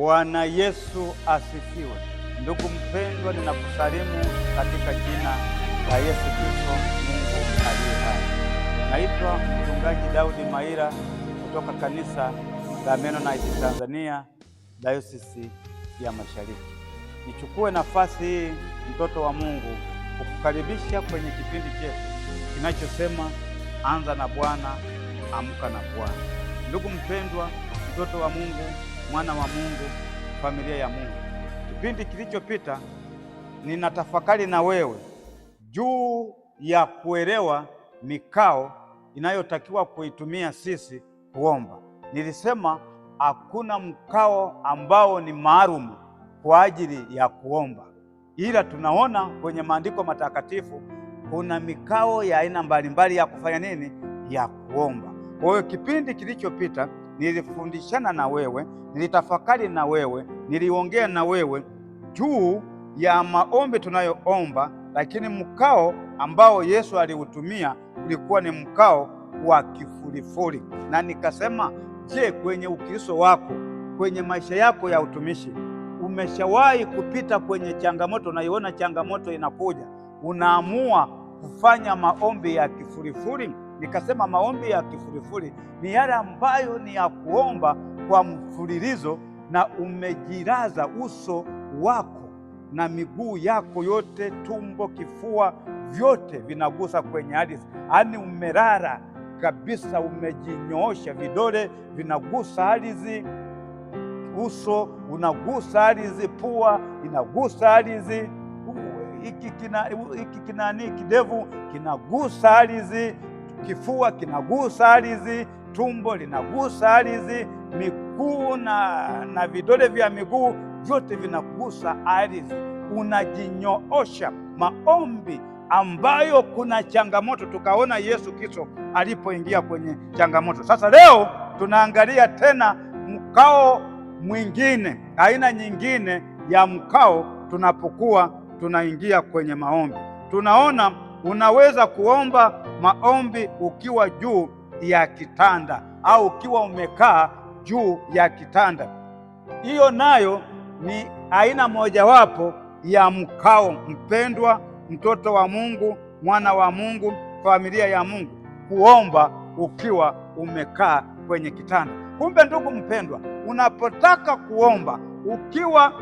Bwana Yesu asifiwe. Ndugu mpendwa, ninakusalimu katika jina la Yesu Kristo, Mungu aliye hai. Naitwa Mchungaji Daudi Maira kutoka kanisa la Mennonite Tanzania, Dayosisi ya Mashariki. Nichukue nafasi hii, mtoto wa Mungu, kukukaribisha kwenye kipindi chetu kinachosema anza na Bwana, amka na Bwana. Ndugu mpendwa, mtoto wa Mungu, mwana wa Mungu, familia ya Mungu, kipindi kilichopita ninatafakari na wewe juu ya kuelewa mikao inayotakiwa kuitumia sisi kuomba. Nilisema hakuna mkao ambao ni maalum kwa ajili ya kuomba, ila tunaona kwenye maandiko matakatifu kuna mikao ya aina mbalimbali ya kufanya nini? Ya kuomba. Kwa hiyo kipindi kilichopita nilifundishana na wewe, nilitafakari na wewe, niliongea na wewe juu ya maombi tunayoomba, lakini mkao ambao Yesu aliutumia ulikuwa ni mkao wa kifurifuri. Na nikasema, je, kwenye Ukristo wako, kwenye maisha yako ya utumishi, umeshawahi kupita kwenye changamoto? Unaiona changamoto inakuja, unaamua kufanya maombi ya kifurifuri? Nikasema maombi ya kifurifuri ni yale ambayo ni ya kuomba kwa mfululizo na umejilaza uso wako na miguu yako yote, tumbo, kifua, vyote vinagusa kwenye ardhi. Yaani umelala kabisa, umejinyoosha, vidole vinagusa ardhi, uso unagusa ardhi, pua inagusa ardhi, kidevu kinagusa ardhi, kifua kinagusa ardhi, tumbo linagusa ardhi, miguu na vidole vya miguu vyote vinagusa ardhi. Unajinyoosha, maombi ambayo kuna changamoto. Tukaona Yesu Kristo alipoingia kwenye changamoto. Sasa leo tunaangalia tena mkao mwingine, aina nyingine ya mkao tunapokuwa tunaingia kwenye maombi. Tunaona unaweza kuomba maombi ukiwa juu ya kitanda au ukiwa umekaa juu ya kitanda. Hiyo nayo ni aina mojawapo ya mkao. Mpendwa, mtoto wa Mungu, mwana wa Mungu, familia ya Mungu, kuomba ukiwa umekaa kwenye kitanda. Kumbe ndugu mpendwa, unapotaka kuomba ukiwa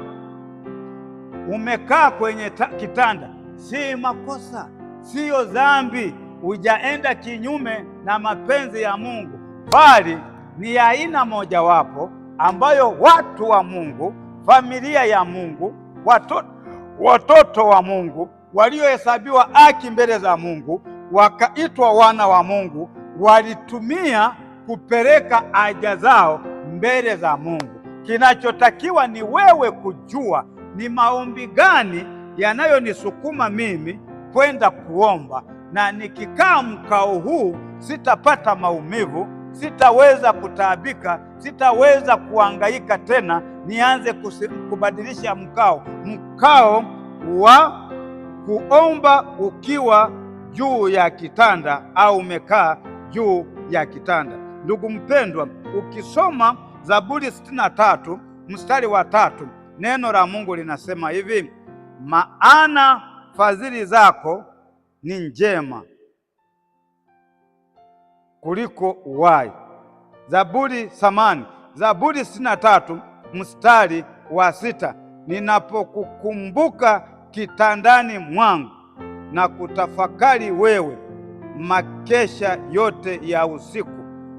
umekaa kwenye kitanda, si makosa, siyo dhambi, hujaenda kinyume na mapenzi ya Mungu, bali ni aina mojawapo ambayo watu wa Mungu, familia ya Mungu, watoto wa Mungu waliohesabiwa haki mbele za Mungu, wakaitwa wana wa Mungu, walitumia kupeleka haja zao mbele za Mungu. Kinachotakiwa ni wewe kujua ni maombi gani yanayonisukuma mimi kwenda kuomba, na nikikaa mkao huu sitapata maumivu, sitaweza kutaabika, sitaweza kuhangaika tena, nianze kubadilisha mkao wa kuomba ukiwa juu ya kitanda au umekaa juu ya kitanda. Ndugu mpendwa, ukisoma Zaburi 63 mstari wa 3, neno la Mungu linasema hivi: maana fadhili zako ni njema kuliko uhai. Zaburi 63 mstari wa 6, ninapokukumbuka kitandani mwangu na kutafakari wewe makesha yote ya usiku,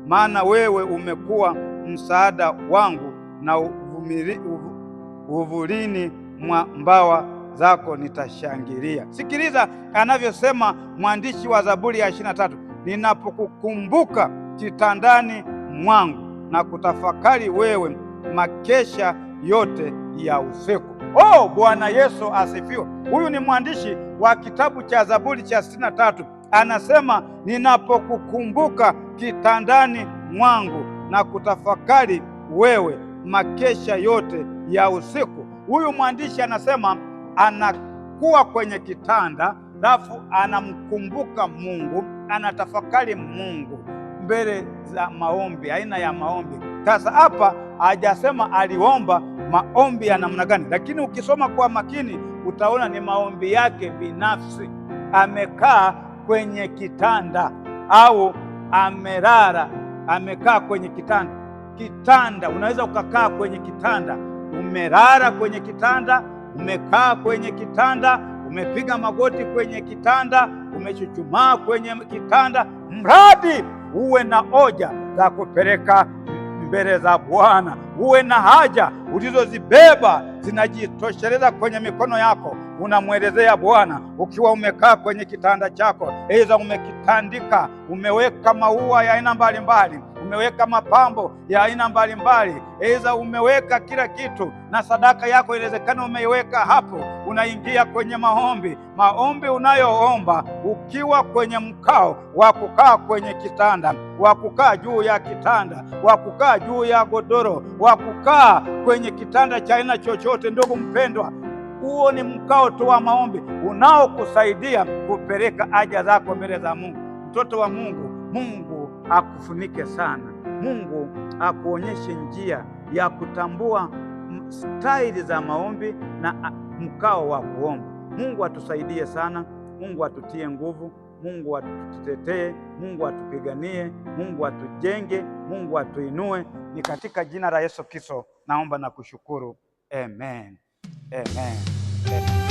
maana wewe umekuwa msaada wangu na uvulini mwa mbawa zako nitashangilia. Sikiliza anavyosema mwandishi wa Zaburi ya 23, ninapokukumbuka kitandani mwangu na kutafakari wewe makesha yote ya usiku. Oh, Bwana Yesu asifiwe. Huyu ni mwandishi wa kitabu cha Zaburi cha 63, anasema ninapokukumbuka kitandani mwangu na kutafakari wewe makesha yote ya usiku. Huyu mwandishi anasema anakuwa kwenye kitanda, alafu anamkumbuka Mungu, anatafakari Mungu mbele za maombi, aina ya maombi. Sasa hapa hajasema aliomba maombi ya namna gani. Lakini ukisoma kwa makini utaona ni maombi yake binafsi. Amekaa kwenye kitanda au amelala, amekaa kwenye kitanda. Unaweza ukakaa kwenye kitanda, umelala kwenye kitanda, umekaa kwenye kitanda, umepiga magoti kwenye kitanda, umechuchumaa kwenye kitanda, mradi uwe na hoja za kupeleka mbele za Bwana, uwe na haja ulizozibeba zinajitosheleza kwenye mikono yako, unamwelezea Bwana ukiwa umekaa kwenye kitanda chako. Aidha umekitandika, umeweka maua ya aina mbalimbali, umeweka mapambo ya aina mbalimbali, aidha umeweka kila kitu na sadaka yako inawezekana umeiweka hapo. Unaingia kwenye maombi unayoomba ukiwa kwenye mkao wa kukaa kwenye kitanda, wa kukaa juu ya kitanda, wa kukaa juu ya godoro, wa kukaa kwenye kitanda cha aina chochote. Ndugu mpendwa, huo ni mkao tu wa maombi unaokusaidia kupeleka haja zako mbele za Mungu. Mtoto wa Mungu, Mungu akufunike sana. Mungu akuonyeshe njia ya kutambua staili za maombi na mkao wa kuomba. Mungu atusaidie sana. Mungu atutie nguvu. Mungu atutetee. Mungu atupiganie. Mungu atujenge. Mungu atuinue. Ni katika jina la Yesu Kristo naomba na kushukuru. Amen. Amen. Amen.